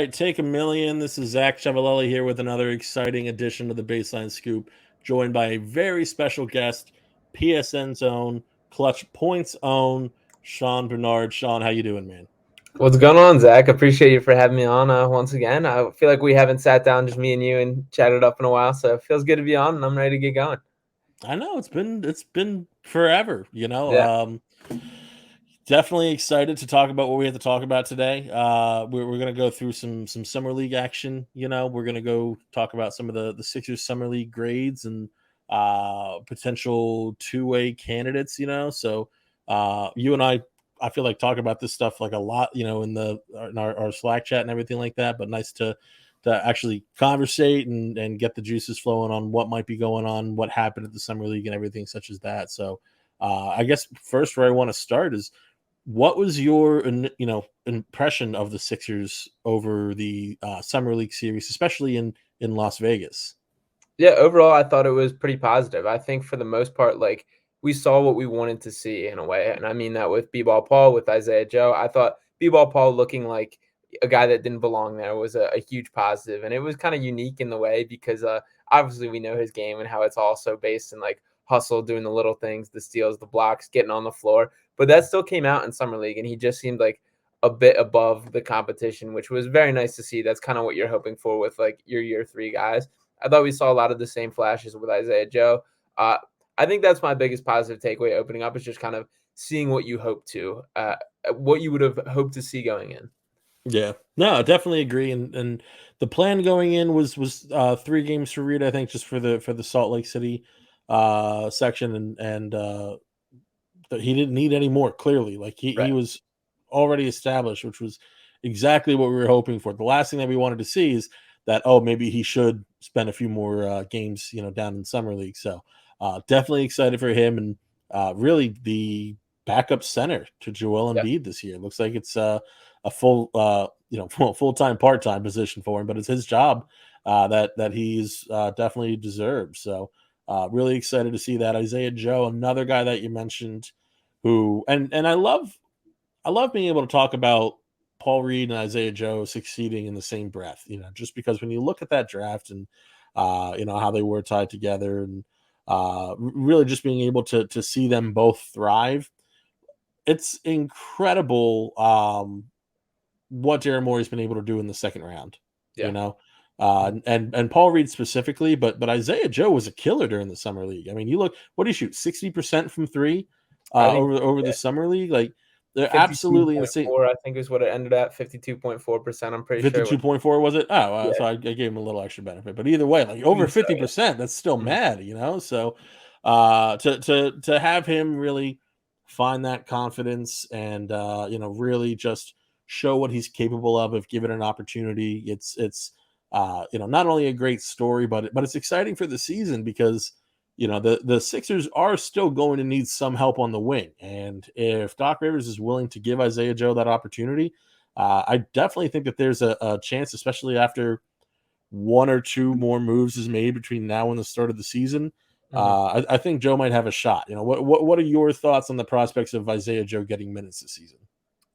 right, take a million. This is Zach Ciavolella here with another exciting edition of the Baseline Scoop, joined by a very special guest, PSN's own, Clutch Points own, Sean Barnard. Sean, how you doing, man? What's going on, Zach? Appreciate you for having me on once again. I feel like we haven't sat down, just me and you, and chatted up in a while, so it feels good to be on, and I'm ready to get going. I know it's been forever, Yeah. Definitely excited to talk about what we have to talk about today. We're going to go through some summer league action. We're going to go talk about some of the Sixers summer league grades and potential two-way candidates. So you and I feel like talk about this stuff like a lot. In our Slack chat and everything like that. But nice to actually conversate and get the juices flowing on what might be going on, what happened at the summer league, and everything such as that. So I guess first where I want to start is, what was your impression of the Sixers over the summer league series, especially in Las Vegas? Yeah, overall, I thought it was pretty positive. I think for the most part, like, we saw what we wanted to see in a way, and I mean that with B-Ball Paul, with Isaiah Joe. I thought B-Ball Paul looking like a guy that didn't belong there was a huge positive, and it was kind of unique in the way because obviously we know his game and how it's also based in like hustle, doing the little things, the steals, the blocks, getting on the floor, but that still came out in summer league, and he just seemed like a bit above the competition, which was very nice to see. That's kind of what you're hoping for with like your year three guys. I thought we saw a lot of the same flashes with Isaiah Joe. Uh, I think that's my biggest positive takeaway opening up, is just kind of seeing what you hope to, what you would have hoped to see going in. Yeah, no, I definitely agree. And the plan going in was 3 games for Reed, I think, just for the Salt Lake City section, and he didn't need any more. Clearly, like he Right. was already established, which was exactly what we were hoping for. The last thing that we wanted to see is that, oh, maybe he should spend a few more games, down in summer league. So definitely excited for him, and really the backup center to Joel Yeah. Embiid this year. Looks like it's a full full-time part-time position for him, but it's his job that he's definitely deserves. So really excited to see that. Isaiah Joe, another guy that you mentioned, who and I love being able to talk about Paul Reed and Isaiah Joe succeeding in the same breath, just because when you look at that draft and how they were tied together, and really just being able to see them both thrive, it's incredible what Daryl Morey's been able to do in the second round, you Yeah. know. And Paul Reed specifically, but Isaiah Joe was a killer during the summer league. I mean, you look, what do you shoot, 60% from three I think over the yeah, summer league? Like, they're absolutely insane. 52.4, I think is what it ended at. 52.4%, I'm pretty sure. 52.4 was it? Oh, Yeah, so I gave him a little extra benefit, but either way, like I over think so, 50%, that's still yeah. Mhm. mad. So to have him really find that confidence and really just show what he's capable of if given an opportunity, it's not only a great story, but it's exciting for the season, because the Sixers are still going to need some help on the wing, and if Doc Rivers is willing to give Isaiah Joe that opportunity, I definitely think that there's a chance, especially after one or two more moves is made between now and the start of the season. Mhm. I think Joe might have a shot. What are your thoughts on the prospects of Isaiah Joe getting minutes this season?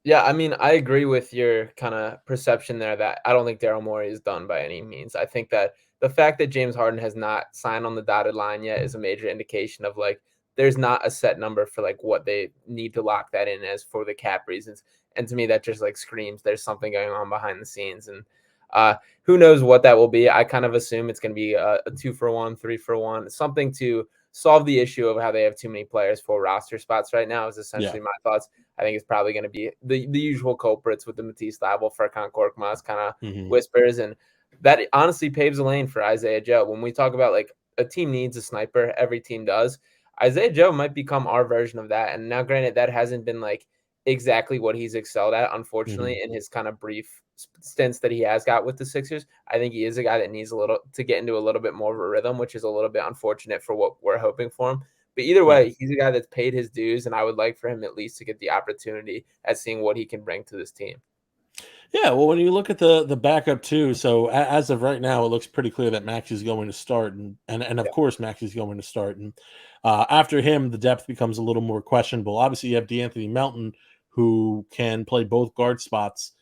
Yeah, I mean, I agree with your kind of perception there that I don't think Daryl Morey is done by any means. I think that the fact that James Harden has not signed on the dotted line yet is a major indication of like there's not a set number for like what they need to lock that in as for the cap reasons. And to me, that just like screams there's something going on behind the scenes. And uh, who knows what that will be? I kind of assume it's going to be a 2-for-1, 3-for-1, something to solve the issue of how they have too many players for roster spots right now. Is Yeah. essentially my thoughts. I think it's probably going to be the usual culprits with the Matisse Thybulle, Furkan Korkmaz kind of Hmm. whispers, and that honestly paves the lane for Isaiah Joe. When we talk about like a team needs a sniper, every team does. Isaiah Joe might become our version of that. And now, granted, that hasn't been like exactly what he's excelled at, Hmm. unfortunately, in his kind of brief stints that he has got with the Sixers. I think he is a guy that needs a little to get into a little bit more of a rhythm, which is a little bit unfortunate for what we're hoping for him. But either Yeah. way, he's a guy that's paid his dues, and I would like for him at least to get the opportunity at seeing what he can bring to this team. Yeah, well, when you look at the backup too, so as of right now, it looks pretty clear that Max is going to start, and of Yeah. course Max is going to start, and after him, the depth becomes a little more questionable. Obviously, you have DeAnthony Melton, who can play both guard spots.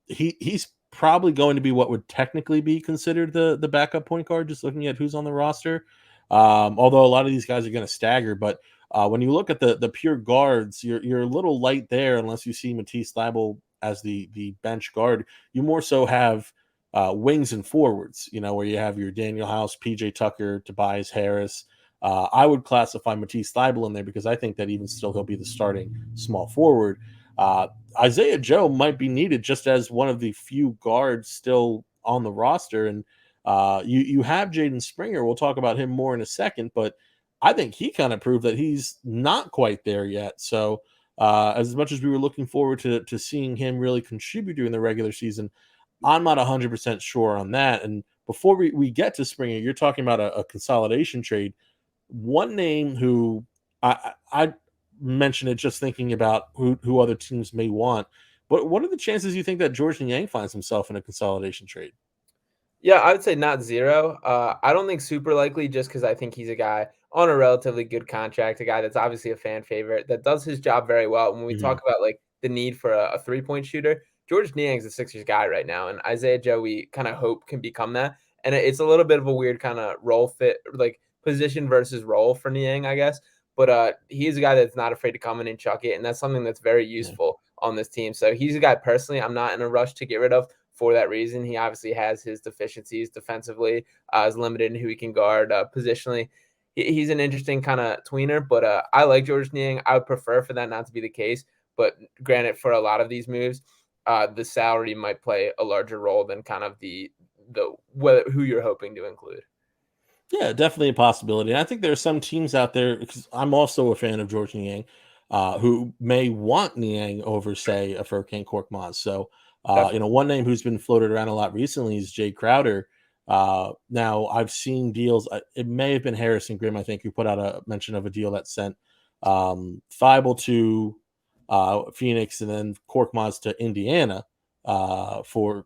He's probably going to be what would technically be considered the backup point guard, just looking at who's on the roster. Although a lot of these guys are going to stagger, but when you look at the pure guards, you're a little light there unless you see Matisse Thybulle as the bench guard. You more so have wings and forwards, where you have your Daniel House, PJ Tucker, Tobias Harris. I would classify Matisse Thybulle in there because I think that even still he'll be the starting small forward. Uh, Isaiah Joe might be needed just as one of the few guards still on the roster, and you have Jaden Springer. We'll talk about him more in a second, but I think he kind of proved that he's not quite there yet. So as much as we were looking forward to seeing him really contribute during the regular season, I'm not 100% sure on that. And before we get to Springer, you're talking about a consolidation trade. One name who I mentioned it just thinking about who other teams may want. But what are the chances you think that George Niang finds himself in a consolidation trade? Yeah, I would say not zero. I don't think super likely just because I think he's a guy on a relatively good contract, a guy that's obviously a fan favorite that does his job very well. When we talk about like the need for a 3-point shooter, George Niang's the Sixers guy right now, and Isaiah Joe we kind of hope can become that. And it's a little bit of a weird kind of role fit, like position versus role for Niang, I guess. But he's a guy that's not afraid to come in and chuck it, and that's something that's very Yeah. useful on this team. So he's a guy personally I'm not in a rush to get rid of for that reason. He obviously has his deficiencies defensively, is limited in who he can guard positionally. He's an interesting kind of tweener, but I like George Niang. I would prefer for that not to be the case. But granted, for a lot of these moves, the salary might play a larger role than kind of the who you're hoping to include. Yeah, definitely a possibility. And I think there are some teams out there because I'm also a fan of George Niang, who may want Niang over, say, a Furkan Korkmaz. So, Definitely. one name who's been floated around a lot recently is Jay Crowder. Now, I've seen deals. It may have been Harrison Grimm, I think, who put out a mention of a deal that sent Thibault to Phoenix and then Korkmaz to Indiana for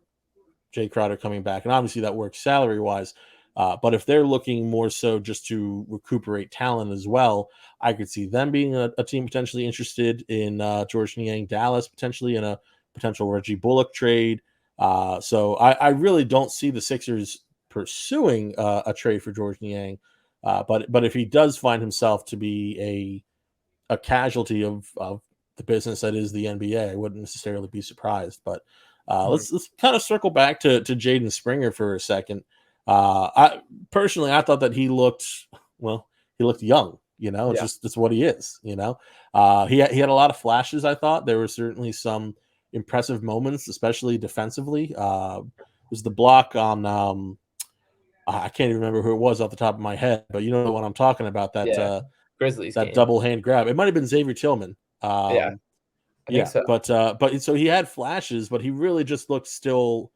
Jay Crowder coming back. And obviously that works salary wise. But if they're looking more so just to recuperate talent as well, I could see them being a team potentially interested in George Niang, Dallas potentially in a potential Reggie Bullock trade. So I really don't see the Sixers pursuing a trade for George Niang. But if he does find himself to be a casualty of the business that is the NBA, I wouldn't necessarily be surprised. But let's kind of circle back to Jaden Springer for a second. I personally, I thought that he looked young. It's Yeah. just it's what he is. He had a lot of flashes. I thought there were certainly some impressive moments, especially defensively. Was the block on I can't even remember who it was off the top of my head, but you know what I'm talking about, Yeah. Grizzlies that game. double hand grab. It might have been Xavier Tillman. Yeah. I think Yeah, so. but so he had flashes, but he really just looked still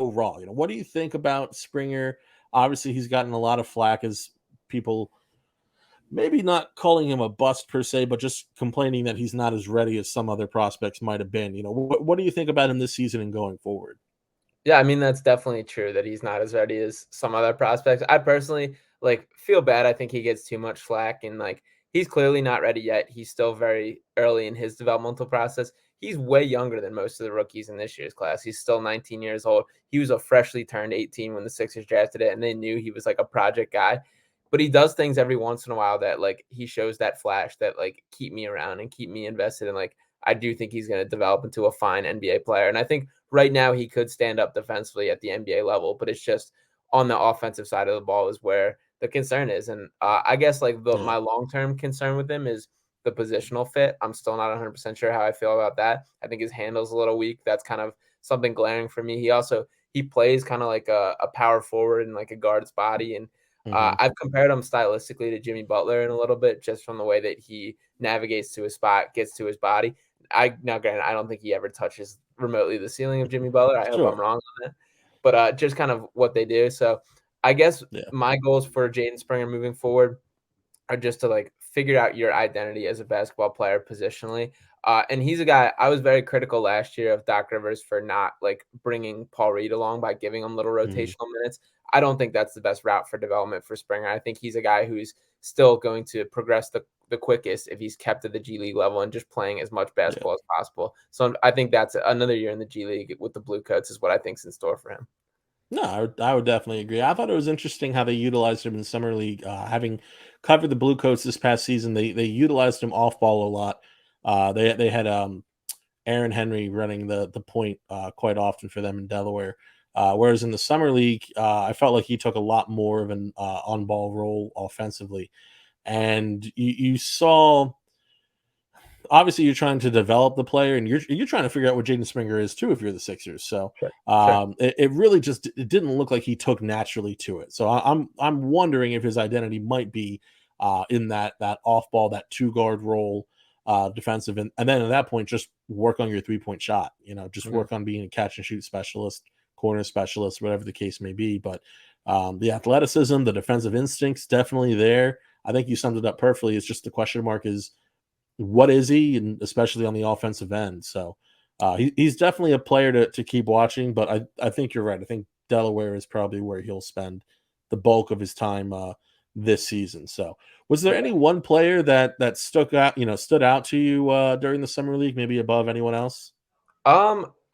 raw. What do you think about Springer? Obviously, he's gotten a lot of flack as people maybe not calling him a bust per se, but just complaining that he's not as ready as some other prospects might have been. What do you think about him this season and going forward? Yeah, I mean, that's definitely true that he's not as ready as some other prospects. I personally feel bad. I think he gets too much flack and he's clearly not ready yet. He's still very early in his developmental process. He's way younger than most of the rookies in this year's class. He's still 19 years old. He was a freshly turned 18 when the Sixers drafted it, and they knew he was like a project guy. But he does things every once in a while that he shows that flash that keep me around and keep me invested in I do think he's going to develop into a fine NBA player. And I think right now he could stand up defensively at the NBA level, but it's just on the offensive side of the ball is where the concern is. And I guess Yeah. my long-term concern with him is the positional fit. I'm still not 100% sure how I feel about that. I think his handle's a little weak. That's kind of something glaring for me. He plays kind of like a power forward and like a guard's body. And Hmm. I've compared him stylistically to Jimmy Butler in a little bit, just from the way that he navigates to his spot, gets to his body. Now granted, I don't think he ever touches remotely the ceiling of Jimmy Butler. I hope I'm Sure. wrong on that. But just kind of what they do. So I guess Yeah. my goals for Jaden Springer moving forward are just to figure out your identity as a basketball player positionally. And he's a guy I was very critical last year of Doc Rivers for not bringing Paul Reed along by giving him little Hmm. rotational minutes. I don't think that's the best route for development for Springer. I think he's a guy who's still going to progress the the quickest if he's kept at the G League level and just playing as much Yeah. basketball as possible. So I think that's another year in the G League with the Blue Coats is what I think's in store for him. No, I would definitely agree. I thought it was interesting how they utilized him in summer league. Having covered the Blue Coats this past season, they utilized him off ball a lot. They had Aaron Henry running the point quite often for them in Delaware. Whereas in the summer league, I felt like he took a lot more of an on ball role offensively, and you saw obviously you're trying to develop the player and you're trying to figure out what Jaden Springer is too if you're the Sixers. So Sure. Sure. it really just it didn't look like he took naturally to it. So I'm wondering if his identity might be in that off ball, that two guard role, defensive, and then at that point just work on your 3-point shot. Just Mhm. work on being a catch and shoot specialist, corner specialist, whatever the case may be. But the athleticism, the defensive instincts, definitely there. I think you summed it up perfectly. It's just the question mark is what is he, and especially on the offensive end. So he's definitely a player to keep watching. But I think you're right. I think Delaware is probably where he'll spend the bulk of his time this season. So was there Yeah. any one player that stood out to you during the summer league, maybe above anyone else?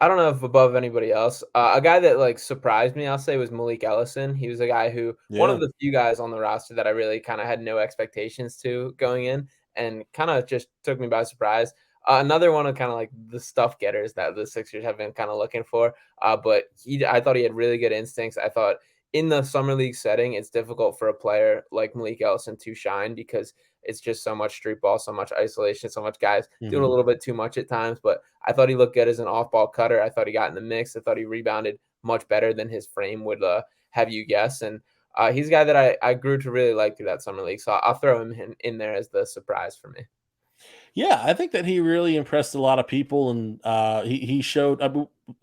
I don't know if above anybody else. A guy that like surprised me, I'll say, was Malik Ellison. He was a guy who one of Yeah. the few guys on the roster that I really kind of had no expectations to going in, and kind of just took me by surprise. Another one of kind of like the stuff getters that the Sixers have been kind of looking for. But I thought he had really good instincts. I thought in the summer league setting, it's difficult for a player like Malik Ellison to shine because it's just so much street ball, so much isolation, so much guys doing a Hmm. little bit too much at times. But I thought he looked good as an off-ball cutter. I thought he got in the mix. I thought he rebounded much better than his frame would have you guess. And he's a guy that I grew to really like through that summer league. So I'll throw him in there as the surprise for me. Yeah, I think that he really impressed a lot of people, and he showed.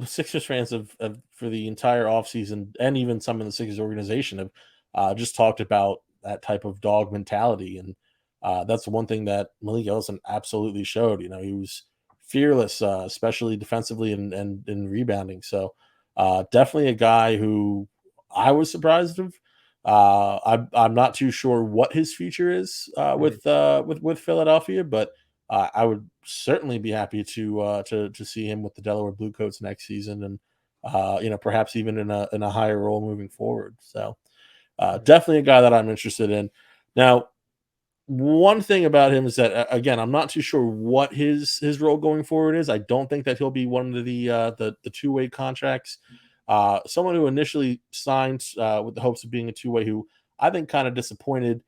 Sixers fans have for the entire offseason, and even some in the Sixers organization have just talked about that type of dog mentality, and that's one thing that Malik Ellison absolutely showed. He was fearless, especially defensively and in rebounding. So definitely a guy who I was surprised of. I'm not too sure what his future is Mhm. with Philadelphia, but I would certainly be happy to see him with the Delaware Blue Coats next season, and perhaps even in a higher role moving forward. So Mhm. definitely a guy that I'm interested in. Now, one thing about him is that again, I'm not too sure what his role going forward is. I don't think that he'll be one of the two-way contracts. Someone who initially signed with the hopes of being a two-way, who I think kind of disappointed.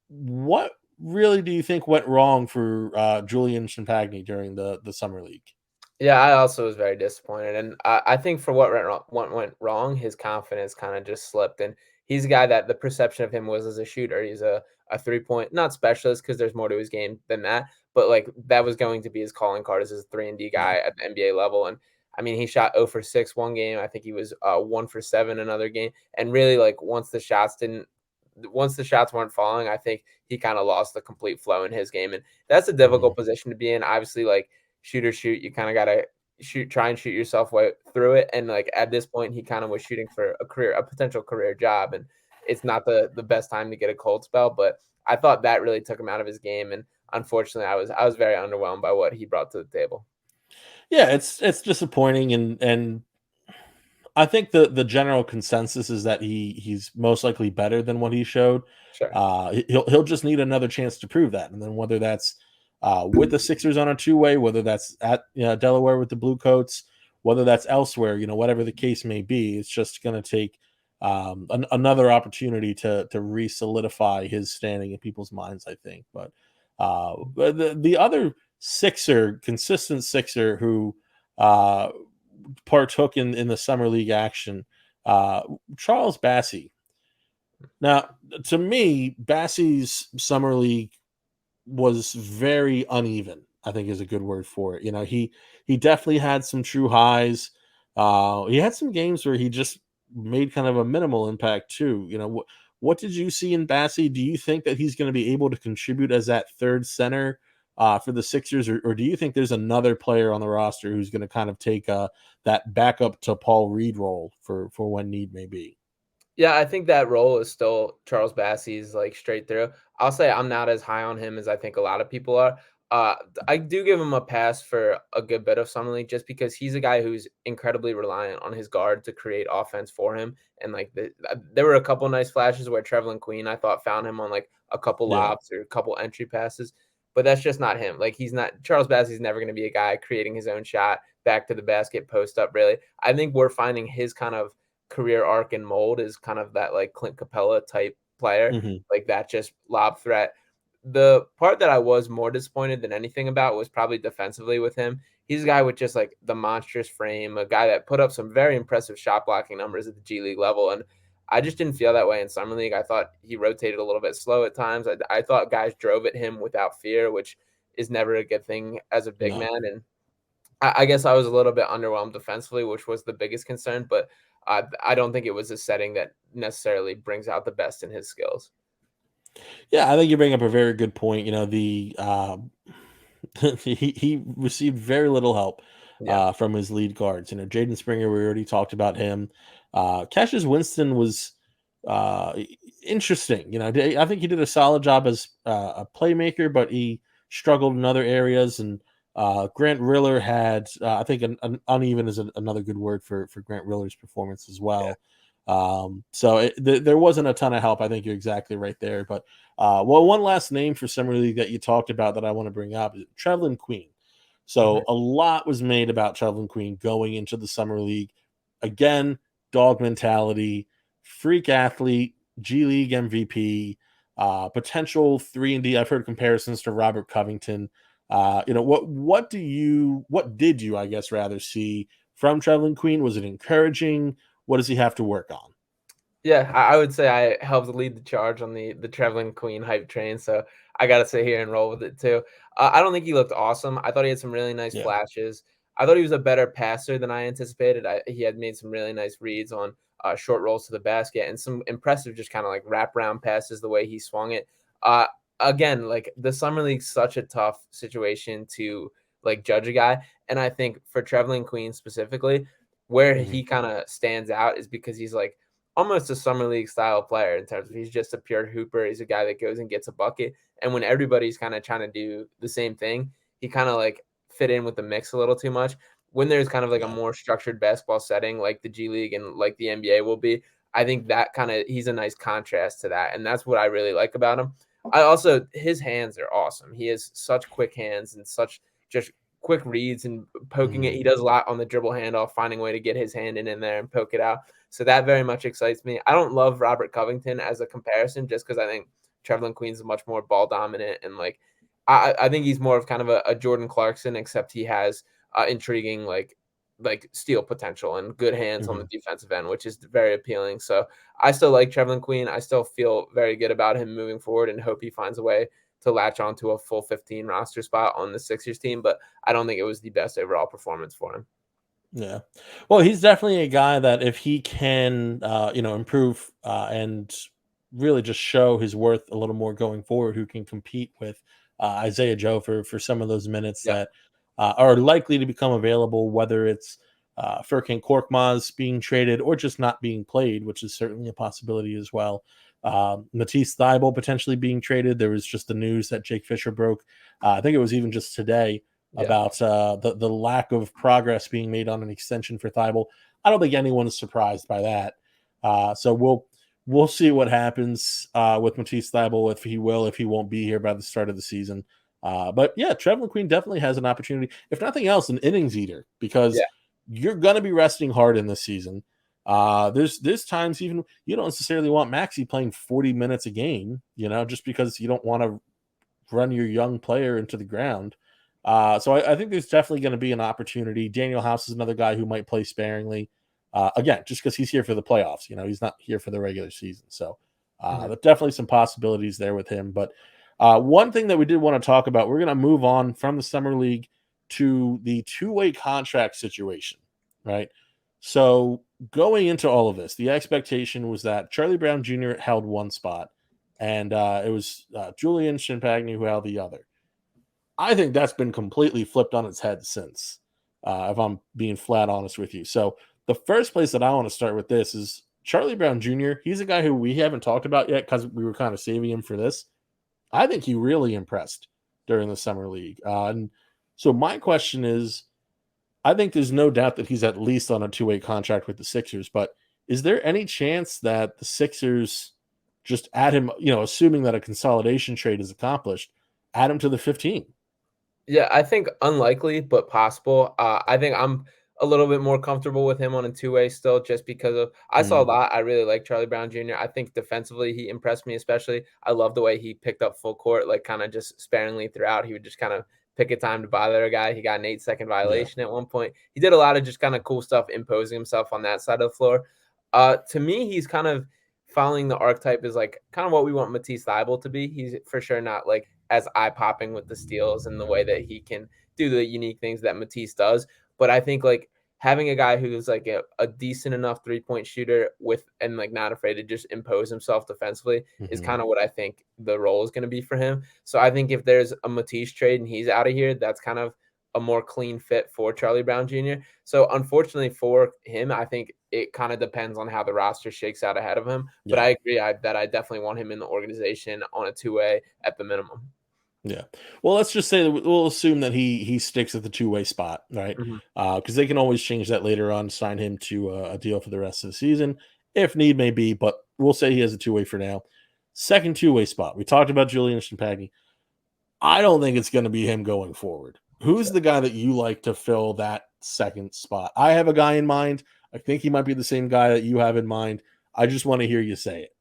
What really do you think went wrong for Julian Champagny during the summer league? Yeah, I also was very disappointed, and I think for what went wrong, his confidence kind of just slipped. And he's a guy that the perception of him was as a shooter. He's a 3 point not specialist because there's more to his game than that, but like that was going to be his calling card as a 3-and-D Yeah. guy at the NBA level. And I mean, he shot 0 for 6 one game. I think he was 1 for 7 another game. And really, like once the shots weren't falling, I think he kind of lost the complete flow in his game. And that's a Mhm. difficult position to be in. Obviously, like shoot or shoot, you kind of gotta try and shoot yourself way through it. And like at this point, he kind of was shooting for a potential career job, and it's not the best time to get a cold spell. But I thought that really took him out of his game, and unfortunately, I was very underwhelmed by what he brought to the table. Yeah, it's disappointing, and I think the general consensus is that he's most likely better than what he showed. Sure. He'll just need another chance to prove that, and then whether that's with the Sixers on a two-way, whether that's at Delaware with the Blue Coats, whether that's elsewhere, whatever the case may be, it's just going to take another opportunity to re-solidify his standing in people's minds, I think. But the other Sixer, consistent Sixer who uh, partook in the summer league action. Uh, Charles Bassey. Now, to me, Bassey's summer league was very uneven. I think is a good word for it. He definitely had some true highs. He had some games where he just made kind of a minimal impact too. What did you see in Bassey? Do you think that he's going to be able to contribute as that third center for the Sixers, or do you think there's another player on the roster who's going to kind of take that backup to Paul Reed role for when need may be? Yeah, I think that role is still Charles Bassey's like straight through. I'll say I'm not as high on him as I think a lot of people are. Uh, I do give him a pass for a good bit of summer league just because he's a guy who's incredibly reliant on his guard to create offense for him. And like there were a couple nice flashes where Trevlin Queen I thought found him on like a couple Yeah. lobs or a couple entry passes, but that's just not him. Like he's not Charles Bassey's never going to be a guy creating his own shot back to the basket post up. Really, I think we're finding his kind of career arc and mold is kind of that like Clint Capella type player, Hmm. like that just lob threat. The part that I was more disappointed than anything about was probably defensively with him. He's a guy with just like the monstrous frame, a guy that put up some very impressive shot blocking numbers at the G League level. And I just didn't feel that way in Summer League. I thought he rotated a little bit slow at times. I thought guys drove at him without fear, which is never a good thing as a big No. man. And I guess I was a little bit underwhelmed defensively, which was the biggest concern. But I don't think it was a setting that necessarily brings out the best in his skills. Yeah, I think you bring up a very good point. The he received very little help Yeah. from his lead guards. Jaden Springer, we already talked about him. Cassius Winston was uh, interesting. I think he did a solid job as a playmaker, but he struggled in other areas. And Grant Riller had, I think, an uneven is another good word for Grant Riller's performance as Yeah. well. There wasn't a ton of help. I think you're exactly right there. But one last name for Summer League that you talked about that I want to bring up is Trevlin Queen. Mhm. So a lot was made about Trevlin Queen going into the Summer League. Again, dog mentality, freak athlete, G League MVP, potential 3-and-D. I've heard comparisons to Robert Covington. What did you, I guess, rather see from Trevlin Queen? Was it encouraging? What does he have to work on? Yeah, I would say I helped lead the charge on the Traveling Queen hype train, so I gotta sit here and roll with it too. I don't think he looked awesome. I thought he had some really nice Yeah. flashes. I thought he was a better passer than I anticipated. He had made some really nice reads on short rolls to the basket and some impressive, just kind of like wraparound passes. The way he swung it. Uh, Again, like the summer league's such a tough situation to like judge a guy, and I think for Traveling Queen specifically, where Hmm. he kind of stands out is because he's like almost a summer league style player in terms of he's just a pure hooper. He's a guy that goes and gets a bucket. And when everybody's kind of trying to do the same thing, he kind of like fit in with the mix a little too much. When there's kind of like a Yeah. more structured basketball setting like the G League and like the NBA will be, I think that kind of he's a nice contrast to that. And that's what I really like about him. I also his hands are awesome. He has such quick hands and such just quick reads and poking it. Hmm. He does a lot on the dribble handoff, finding a way to get his hand in there and poke it out. So that very much excites me. I don't love Robert Covington as a comparison just because I think Trevlin Queen's much more ball dominant and like I think he's more of kind of a Jordan Clarkson, except he has intriguing like steal potential and good hands on the Hmm. defensive end, which is very appealing. So I still like Trevlin Queen. I still feel very good about him moving forward and hope he finds a way to latch onto a full 15 roster spot on the Sixers team. But I don't think it was the best overall performance for him. Yeah. Well, he's definitely a guy that if he can, improve and really just show his worth a little more going forward, who can compete with Isaiah Joe for some of those minutes Yeah. that are likely to become available, whether it's Furkan Korkmaz being traded or just not being played, which is certainly a possibility as well. Matisse Thybulle potentially being traded. There was just the news that Jake Fisher broke. I think it was even just today Yeah. about the lack of progress being made on an extension for Thibault. I don't think anyone's surprised by that. So we'll see what happens with Matisse Thybulle, if he won't be here by the start of the season. But yeah, Trevor Queen definitely has an opportunity, if nothing else, an innings eater, because Yeah. you're going to be resting hard in this season. There's times even you don't necessarily want Maxi playing 40 minutes a game, just because you don't want to run your young player into the ground. So I think there's definitely going to be an opportunity. Daniel House is another guy who might play sparingly. Again, just because he's here for the playoffs, he's not here for the regular season. So Mhm. there's definitely some possibilities there with him. But one thing that we did want to talk about, we're going to move on from the summer league to the two-way contract situation, right? So going into all of this, the expectation was that Charlie Brown Jr. held one spot, and it was Julian Shimpagny who held the other. I think that's been completely flipped on its head since, if I'm being flat honest with you. So the first place that I want to start with this is Charlie Brown Jr. He's a guy who we haven't talked about yet because we were kind of saving him for this. I think he really impressed during the summer league. And so my question is, I think there's no doubt that he's at least on a two-way contract with the Sixers, but is there any chance that the Sixers just add him, assuming that a consolidation trade is accomplished, add him to the 15? Yeah, I think unlikely, but possible. I think I'm a little bit more comfortable with him on a two-way still, just because of I saw a Mm, lot. I really like Charlie Brown Jr. I think defensively he impressed me, especially. I love the way he picked up full court, like kind of just sparingly throughout. He would just kind of pick a time to bother a guy. He got an 8-second yeah, violation at one point. He did a lot of just kind of cool stuff, imposing himself on that side of the floor. To me, he's kind of following the archetype is like kind of what we want Matisse Thybulle to be. He's for sure not like as eye popping with the steals and the way that he can do the unique things that Matisse does. But I think like having a guy who's like a decent enough 3-point shooter with and like not afraid to just impose himself defensively is hmm kind of what I think the role is going to be for him. So I think if there's a Matisse trade and he's out of here, that's kind of a more clean fit for Charlie Brown Jr. So unfortunately for him, I think it kind of depends on how the roster shakes out ahead of him. But yeah. I agree that I definitely want him in the organization on a two-way at the minimum. Yeah. Well, let's just say that we'll assume that he sticks at the two-way spot, right? Mhm. Because they can always change that later on, sign him to a deal for the rest of the season if need may be. But we'll say he has a two-way for now. Second two-way spot. We talked about Julian Champagny. I don't think it's going to be him going forward. Who's Sure. the guy that you like to fill that second spot? I have a guy in mind. I think he might be the same guy that you have in mind. I just want to hear you say it.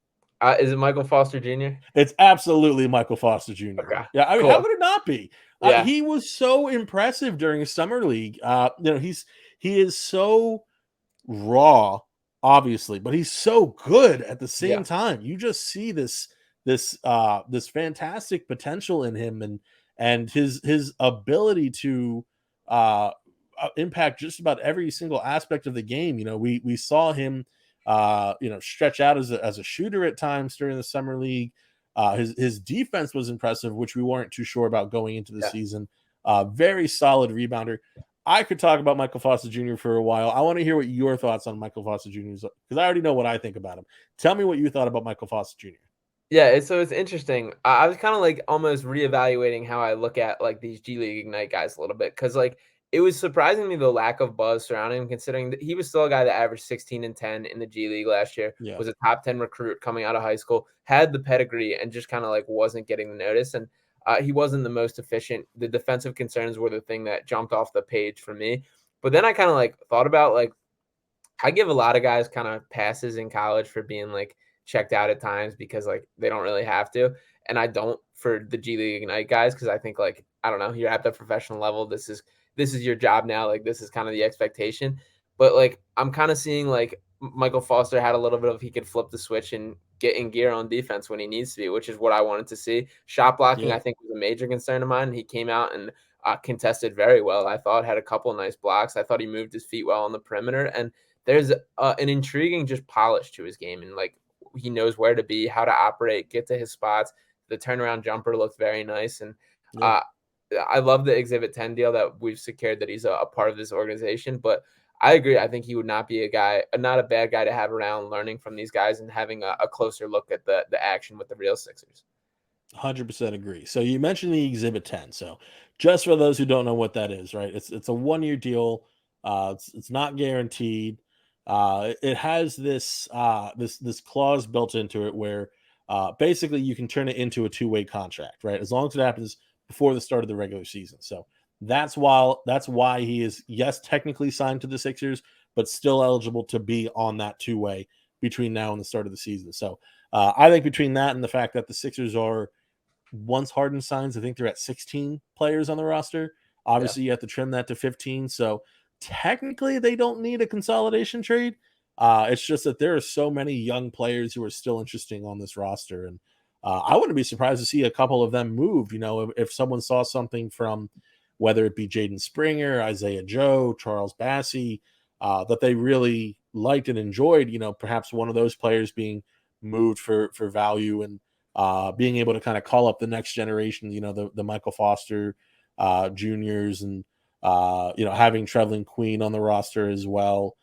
Is it Michael Foster Jr.? It's absolutely Michael Foster Jr. Okay, Yeah, I mean, how cool. could it not be? Yeah, He was so impressive during summer league. He is so raw, obviously, but he's so good at the same yeah, time. You just see this fantastic potential in him, and his ability to uh, impact just about every single aspect of the game. We saw him stretch out as a shooter at times during the summer league. His defense was impressive, which we weren't too sure about going into the yeah. season. Very solid rebounder. I could talk about Michael Foster Jr. for a while. I want to hear what your thoughts on Michael Foster Jr. is, because I already know what I think about him. Tell me what you thought about Michael Foster Jr. Yeah, so it's interesting. I was kind of like almost reevaluating how I look at like these G League Ignite guys a little bit because like it was surprising me the lack of buzz surrounding him, considering that he was still a guy that averaged 16 and 10 in the G League last year, Yeah, was a top 10 recruit coming out of high school, had the pedigree, and just kind of like wasn't getting the notice. And he wasn't the most efficient. The defensive concerns were the thing that jumped off the page for me. But then I kind of like thought about like I give a lot of guys kind of passes in college for being like checked out at times because like they don't really have to. And I don't for the G League Ignite guys because I think like I don't know, you're at the professional level. This is your job now. Like this is kind of the expectation. But like I'm kind of seeing like Michael Foster had a little bit of he could flip the switch and get in gear on defense when he needs to be, which is what I wanted to see. Shot blocking, yeah, I think, was a major concern of mine. He came out and contested very well. I thought had a couple nice blocks. I thought he moved his feet well on the perimeter, and there's an intriguing just polish to his game, and like he knows where to be, how to operate, get to his spots. The turnaround jumper looked very nice, and yeah. uh, I love the Exhibit 10 deal that we've secured that he's a part of this organization. But I agree. I think he would not be not a bad guy to have around, learning from these guys and having a closer look at the action with the real Sixers. 100% agree. So you mentioned the Exhibit 10. So just for those who don't know what that is, right? It's a 1 year deal. It's not guaranteed. It has this clause built into it where basically you can turn it into a two-way contract, right? As long as it happens before the start of the regular season. So that's why he is, yes, technically signed to the Sixers, but still eligible to be on that two-way between now and the start of the season. So I think between that and the fact that the Sixers are, once Harden signs, I think they're at 16 players on the roster. Yeah, Obviously, you have to trim that to 15. So technically, they don't need a consolidation trade. It's just that there are so many young players who are still interesting on this roster, and I wouldn't be surprised to see a couple of them move. If someone saw something from whether it be Jaden Springer, Isaiah Joe, Charles Bassey, that they really liked and enjoyed. Perhaps one of those players being moved for value and being able to kind of call up the next generation, the Michael Foster juniors, and having Trevlin Queen on the roster as well.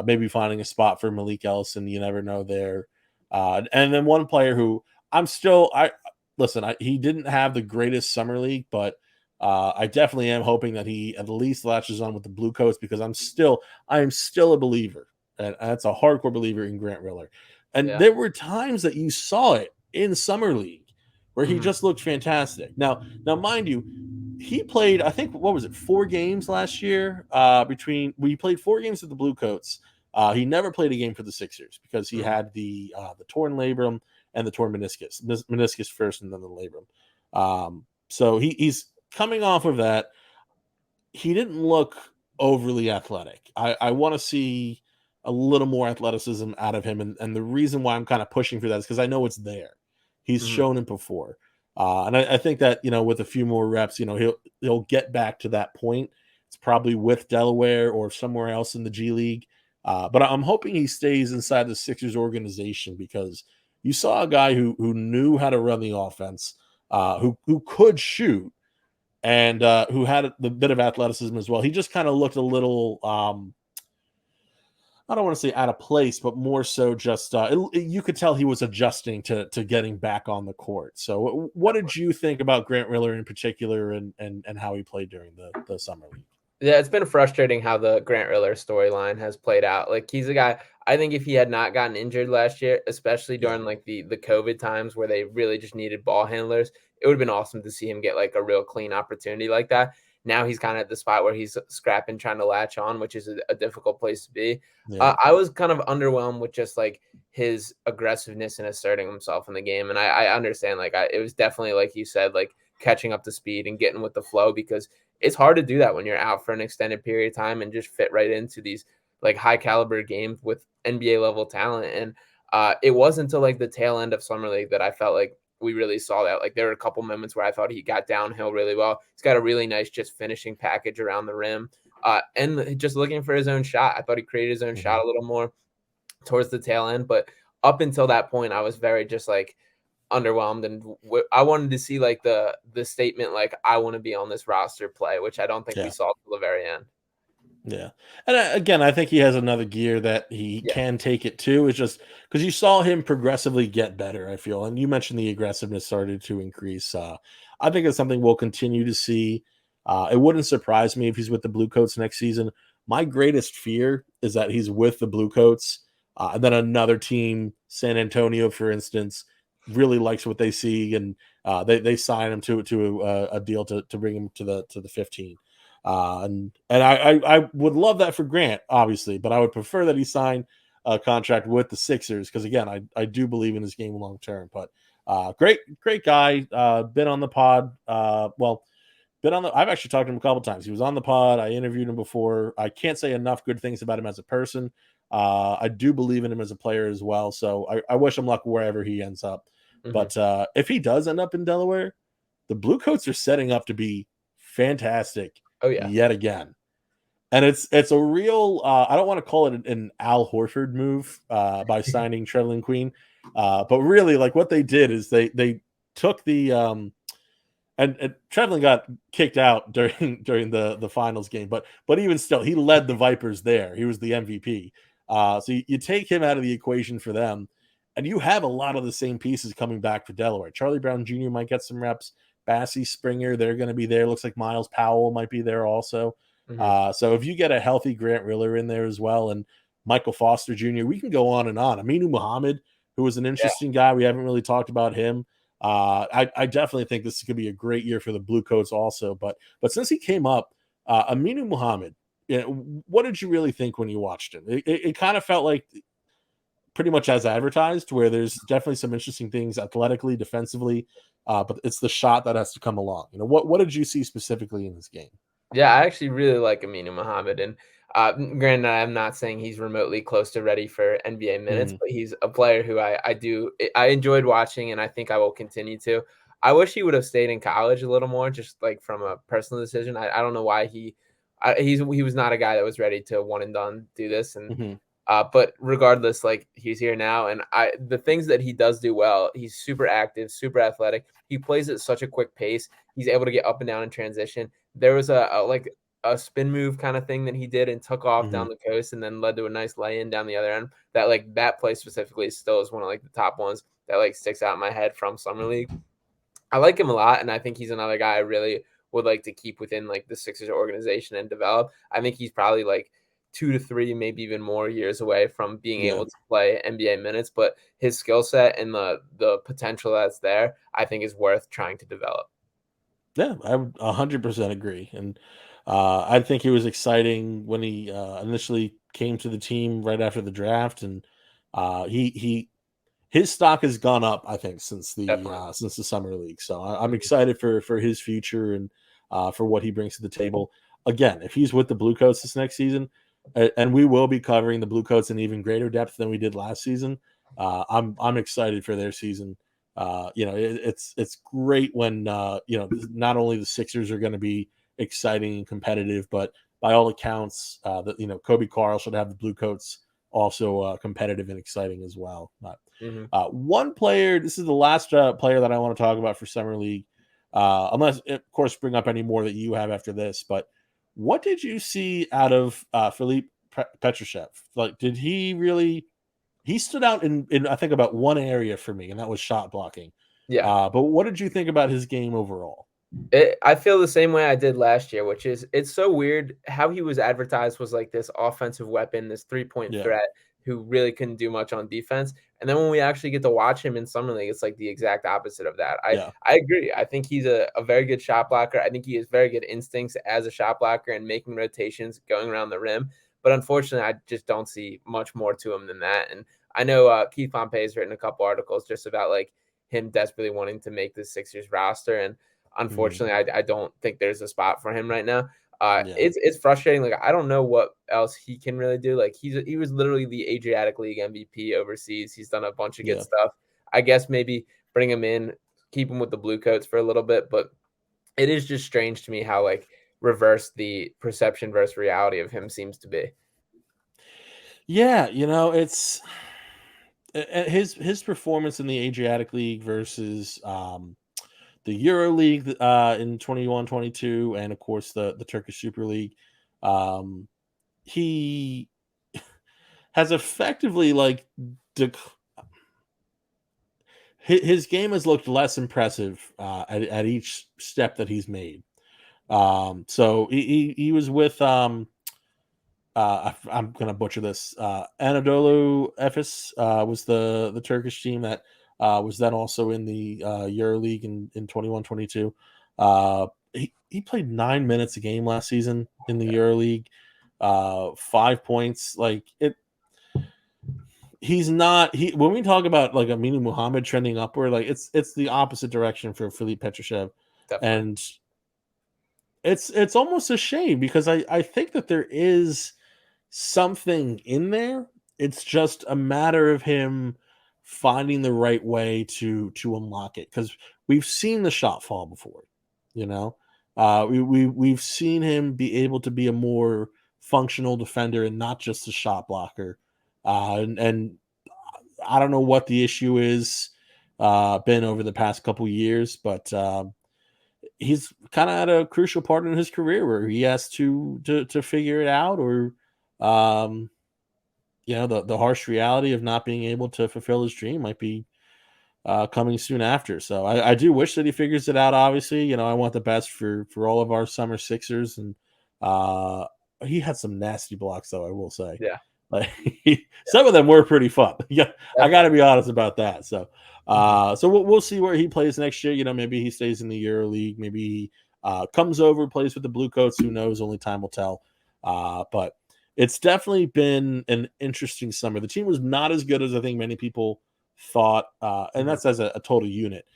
Maybe finding a spot for Malik Ellison. You never know there. And then one player who listen, he didn't have the greatest summer league, but I definitely am hoping that he at least latches on with the Blue Coats because I am still a believer, and that's a hardcore believer in Grant Riller. And Yeah. there were times that you saw it in summer league where he just looked fantastic. Now, mind you, he played, I think, what was it, 4 games last year? We played 4 games with the Blue Coats. He never played a game for the Sixers because he had the torn labrum and the torn meniscus first, and then the labrum. So he's coming off of that. He didn't look overly athletic. I want to see a little more athleticism out of him, and the reason why I'm kind of pushing for that is because I know it's there. He's shown it before. And I think that, with a few more reps, he'll get back to that point. It's probably with Delaware or somewhere else in the G League. But I'm hoping he stays inside the Sixers organization because you saw a guy who knew how to run the offense, who could shoot, and who had the bit of athleticism as well. He just kind of looked a little, I don't want to say out of place, but more so just you could tell he was adjusting to getting back on the court. So what did you think about Grant Riller in particular and how he played during the summer league? Yeah, it's been frustrating how the Grant Riller storyline has played out. Like, he's a guy, I think if he had not gotten injured last year, especially during like the COVID times where they really just needed ball handlers, it would have been awesome to see him get like a real clean opportunity like that. Now he's kind of at the spot where he's scrapping, trying to latch on, which is a difficult place to be. Yeah. I was kind of underwhelmed with just like his aggressiveness and asserting himself in the game. And I understand, like, it was definitely, like you said, like catching up to speed and getting with the flow, because it's hard to do that when you're out for an extended period of time and just fit right into these like high caliber games with NBA level talent. And it wasn't until like the tail end of summer league that I felt like we really saw that. Like, there were a couple moments where I thought he got downhill really well. He's got a really nice just finishing package around the rim, and just looking for his own shot. I thought he created his own shot a little more towards the tail end, but up until that point, I was very just like underwhelmed, and I wanted to see like the statement, like, I want to be on this roster play, which I don't think we saw till the very end. Yeah. And again, I think he has another gear that he can take it to. It's just because you saw him progressively get better, I feel. And you mentioned the aggressiveness started to increase. I think it's something we'll continue to see. It wouldn't surprise me if he's with the Blue Coats next season. My greatest fear is that he's with the Blue Coats, and then another team, San Antonio, for instance, really likes what they see, and they sign him to a deal to bring him to the 15. And I would love that for Grant, obviously, but I would prefer that he sign a contract with the Sixers because, again, I do believe in his game long term. But great guy. Been on the pod. I've actually talked to him a couple times. He was on the pod. I interviewed him before. I can't say enough good things about him as a person. I do believe in him as a player as well. So I wish him luck wherever he ends up. But if he does end up in Delaware, the Blue Coats are setting up to be fantastic. Oh yeah, yet again. And it's a real I don't want to call it an Al Horford move by signing Trevelyan Queen, but really, like, what they did is they took the and Trevelyan got kicked out during the finals game, but even still, he led the Vipers there. He was the MVP. So you take him out of the equation for them, and you have a lot of the same pieces coming back for Delaware. Charlie Brown Jr. might get some reps. Bassey, Springer, they're going to be there. Looks like Miles Powell might be there also. So if you get a healthy Grant Riller in there as well, and Michael Foster Jr., we can go on and on. Aminu Muhammad, who was an interesting guy. We haven't really talked about him. I definitely think this could be a great year for the Blue Coats also. But since he came up, Aminu Muhammad, what did you really think when you watched him? It kind of felt like pretty much as advertised, where there's definitely some interesting things athletically, defensively, but it's the shot that has to come along. What did you see specifically in this game? Yeah, I actually really like Aminu Muhammad, and granted, I'm not saying he's remotely close to ready for NBA minutes, but he's a player who I enjoyed watching, and I think I will continue to. I wish he would have stayed in college a little more, just like from a personal decision. I don't know why he was not a guy that was ready to one and done do this, and but regardless, like, he's here now, and the things that he does do well, he's super active, super athletic. He plays at such a quick pace. He's able to get up and down in transition. There was a spin move kind of thing that he did and took off down the coast and then led to a nice lay-in down the other end. That play specifically still is one of like the top ones that like sticks out in my head from summer league. I like him a lot, and I think he's another guy I really would like to keep within like the Sixers organization and develop. I think he's probably like 2 to 3, maybe even more years away from being Yeah. able to play NBA minutes, but his skill set and the potential that's there, I think is worth trying to develop. Yeah, I would 100% agree. And I think he was exciting when he initially came to the team right after the draft, and he his stock has gone up, I think, Definitely. since the summer league. So I'm Mhm. excited for his future and for what he brings to the table. Again, if he's with the Bluecoats this next season, and we will be covering the Bluecoats in even greater depth than we did last season, I'm excited for their season. It's great when not only the Sixers are going to be exciting and competitive, but by all accounts, that Kobe Carl should have the Bluecoats also competitive and exciting as well. But Mhm. one player, this is the last player that I want to talk about for Summer League, unless, of course, bring up any more that you have after this. But what did you see out of Philippe Petrachev? Like, did he really? He stood out in I think about one area for me, and that was shot blocking. Yeah. But what did you think about his game overall? I feel the same way I did last year, which is it's so weird how he was advertised was like this offensive weapon, this 3-point Yeah, threat who really couldn't do much on defense. And then when we actually get to watch him in summer league, it's like the exact opposite of that. I yeah, I agree. I think he's a very good shot blocker. I think he has very good instincts as a shot blocker and making rotations, going around the rim. But unfortunately, I just don't see much more to him than that. And I know Keith Pompey has written a couple articles just about like him desperately wanting to make the Sixers roster, and mhm, unfortunately, I don't think there's a spot for him right now. yeah, It's frustrating. Like I don't know what else he can really do. Like he was literally the Adriatic League MVP overseas. He's done a bunch of good yeah. stuff. I guess maybe bring him in, keep him with the Blue Coats for a little bit, but it is just strange to me how like reverse the perception versus reality of him seems to be. Yeah, it's his performance in the Adriatic League versus the Euro League in 21-22, and of course the Turkish Super League. Um, he has effectively like dec- his game has looked less impressive at each step that he's made. So he was with I'm gonna butcher this. Anadolu Efes was the Turkish team that was then also in the Euro League in 21-22. He played 9 minutes a game last season in the Yeah, Euro League. 5 points, like it. He's not he when we talk about like Aminu Muhammad trending upward, like it's the opposite direction for Philippe Petrachev, definitely. and it's almost a shame because I think that there is something in there. It's just a matter of him finding the right way to unlock it because we've seen the shot fall before, you know. We've seen him be able to be a more functional defender and not just a shot blocker. And I don't know what the issue is been over the past couple years, but he's kind of at a crucial part in his career where he has to figure it out, or um, the harsh reality of not being able to fulfill his dream might be coming soon after. So I do wish that he figures it out. Obviously, I want the best for all of our summer Sixers, and uh, he had some nasty blocks, though I will say. Yeah, Like yeah, some of them were pretty fun. Yeah, I got to definitely. be honest about that. So, Mhm. so we'll see where he plays next year. Maybe he stays in the Euro League. Maybe he comes over, plays with the Blue Coats. Who knows? Only time will tell. But it's definitely been an interesting summer. The team was not as good as I think many people thought, and Mhm. that's as a total unit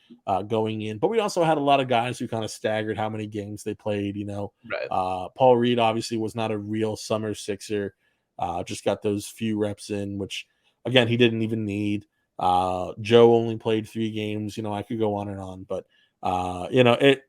going in. But we also had a lot of guys who kind of staggered how many games they played. Right. Paul Reed obviously was not a real summer Sixer. Just got those few reps in, which again he didn't even need. Joe only played 3 games. I could go on and on, but it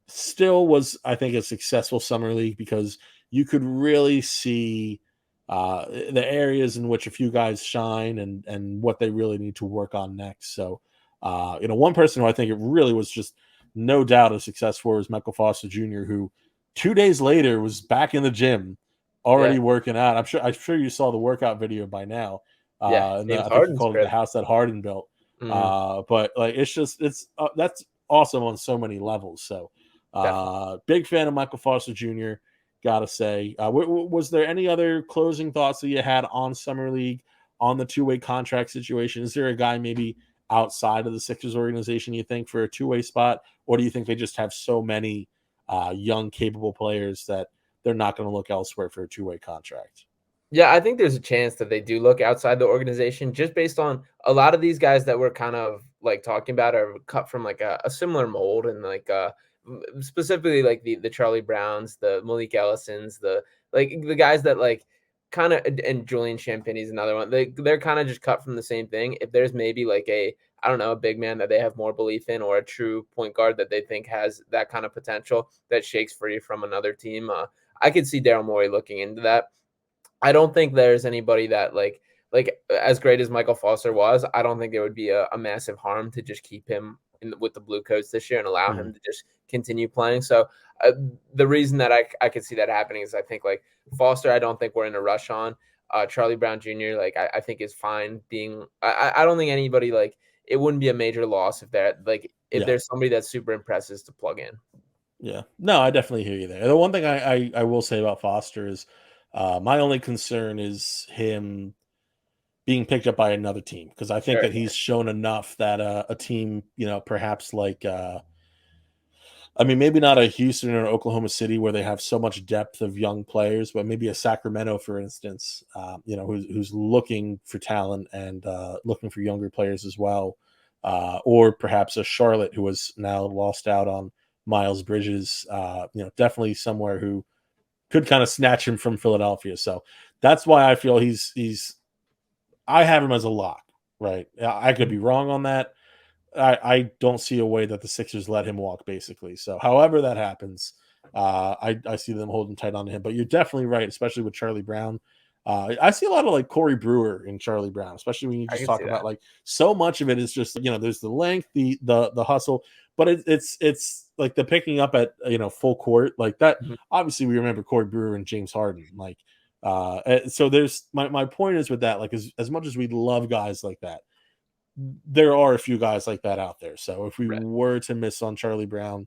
still was, I think, a successful summer league because you could really see the areas in which a few guys shine and what they really need to work on next. So, one person who I think it really was just no doubt a success for was Michael Foster Jr., who 2 days later was back in the gym Yeah. already working out. I'm sure you saw the workout video by now. Yeah. And James I think he Harden's called it the crib. house that Harden built. Mhm. But like it's just it's that's awesome on so many levels. So Definitely. big fan of Michael Foster Jr. Gotta say, was there any other closing thoughts that you had on Summer League, on the two-way contract situation? Is there a guy maybe outside of the Sixers organization you think for a two-way spot, or do you think they just have so many young, capable players that they're not going to look elsewhere for a two-way contract? Yeah, I think there's a chance that they do look outside the organization just based on a lot of these guys that we're kind of like talking about are cut from like a similar mold and like specifically like the Charlie Browns, the Malik Ellisons, the guys that like kind of and Julian Champagne's another one. They're kind of just cut from the same thing. If there's maybe like a I don't know, a big man that they have more belief in or a true point guard that they think has that kind of potential that shakes free from another team, I could see Daryl Morey looking into that. I don't think there's anybody that like as great as Michael Foster was, I don't think there would be a massive harm to just keep him with the Blue Coats this year and allow him to just continue playing. So uh, the reason that I could see that happening is I think like Foster, I don't think we're in a rush on. Charlie Brown Jr. like I think is fine being. I don't think anybody like it wouldn't be a major loss if they're like if Yeah. there's somebody that's super impressive to plug in. Yeah. No, I definitely hear you there. The one thing I will say about Foster is my only concern is him being picked up by another team because I think Sure. that he's shown enough that a team, perhaps like, I mean, maybe not a Houston or Oklahoma City where they have so much depth of young players, but maybe a Sacramento, for instance, who's looking for talent and looking for younger players as well, or perhaps a Charlotte who has now lost out on Miles Bridges. Definitely somewhere who could kind of snatch him from Philadelphia. So that's why I feel he's. I have him as a lock, right? I could be wrong on that. I don't see a way that the Sixers let him walk, basically. So, however that happens, I see them holding tight on to him. But you're definitely right, especially with Charlie Brown. I see a lot of like Corey Brewer in Charlie Brown, especially when you I just can talk see about that. like so much of it is just there's the length, the hustle, but it's like the picking up at full court like that. Mhm. Obviously, we remember Corey Brewer and James Harden, like so. There's my point is with that, like as much as we love guys like that there are a few guys like that out there. So if we Right. were to miss on Charlie Brown,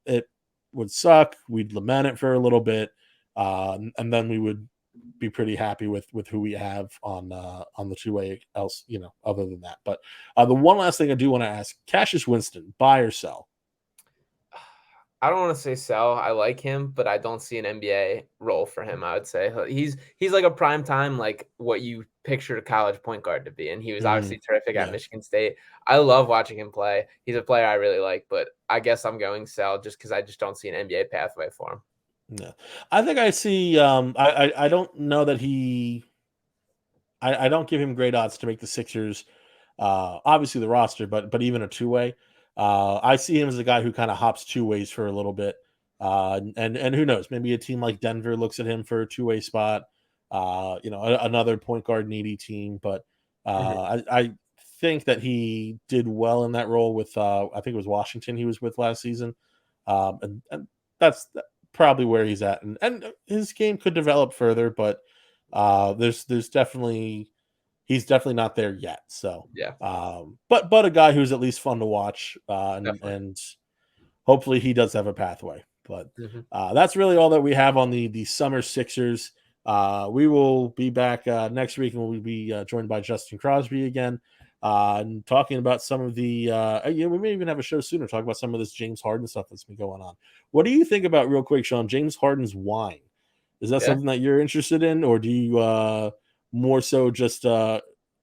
it would suck. We'd lament it for a little bit, and then we would be pretty happy with who we have on the two way else, other than that. But the one last thing I do want to ask: Cassius Winston, buy or sell? I don't want to say sell. I like him, but I don't see an NBA role for him. I would say he's like a prime time, like what you pictured a college point guard to be, and he was Mm, obviously terrific at yeah. Michigan State. I love watching him play. He's a player I really like, but I guess I'm going sell just because I just don't see an NBA pathway for him. Yeah, I think I see. I don't know that I don't give him great odds to make the Sixers. Obviously the roster, but even a two way. I see him as a guy who kind of hops two ways for a little bit. And who knows? Maybe a team like Denver looks at him for a two way spot. Another point guard needy team. But Mhm. I think that he did well in that role with I think it was Washington he was with last season. And that's probably where he's at. And his game could develop further, but there's definitely he's definitely not there yet. So, Yeah, but a guy who's at least fun to watch, definitely. and hopefully he does have a pathway. But Mhm. that's really all that we have on the summer Sixers. We will be back next week, and we'll be joined by Justin Crosby again, and talking about some of the. We may even have a show sooner talk about some of this James Harden stuff that's been going on. What do you think about real quick, Sean? James Harden's wine. Is that Yeah. something that you're interested in, or do you more so just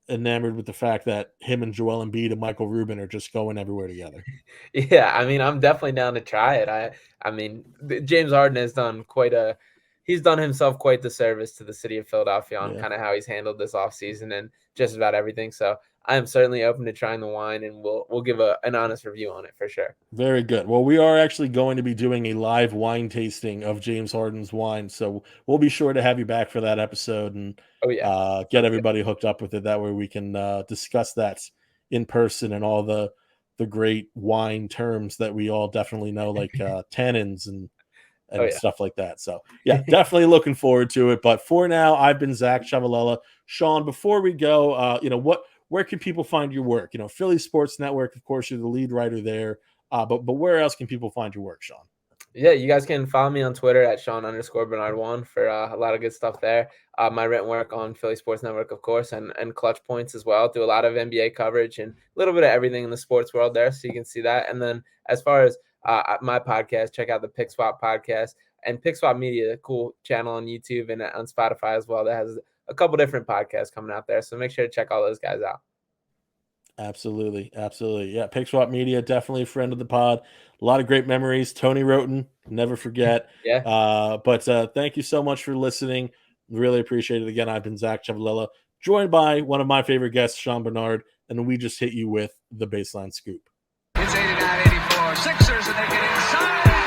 enamored with the fact that him and Joel Embiid and Michael Rubin are just going everywhere together? Yeah, I mean, I'm definitely down to try it. I mean, James Harden has done he's done himself quite the service to the city of Philadelphia on Yeah. kind of how he's handled this offseason and just about everything. So I am certainly open to trying the wine, and we'll give an honest review on it for sure. Very good. Well, we are actually going to be doing a live wine tasting of James Harden's wine, so we'll be sure to have you back for that episode and Oh yeah, get sounds good. everybody hooked up with it. That way, we can discuss that in person and all the great wine terms that we all definitely know, like tannins and Oh stuff like that. So yeah, definitely looking forward to it. But for now, I've been Zach Ciavolella. Sean, before we go, where can people find your work? Philly Sports Network, of course, you're the lead writer there. But where else can people find your work, Sean? Yeah, you guys can follow me on Twitter at Sean_Barnard1 for a lot of good stuff there. My written work on Philly Sports Network, of course, and Clutch Points as well. Do a lot of NBA coverage and a little bit of everything in the sports world there, so you can see that. And then as far as my podcast, check out the Pick Swap podcast and Pick Swap Media, a cool channel on YouTube and on Spotify as well that has a couple different podcasts coming out there. So make sure to check all those guys out. Absolutely. Yeah. Pick Swap Media, definitely a friend of the pod. A lot of great memories. Tony Roten, never forget. Yeah. But thank you so much for listening. Really appreciate it. Again, I've been Zach Ciavolella, joined by one of my favorite guests, Sean Barnard, and we just hit you with the Baseline Scoop. It's 89-84. Sixers, and they get inside.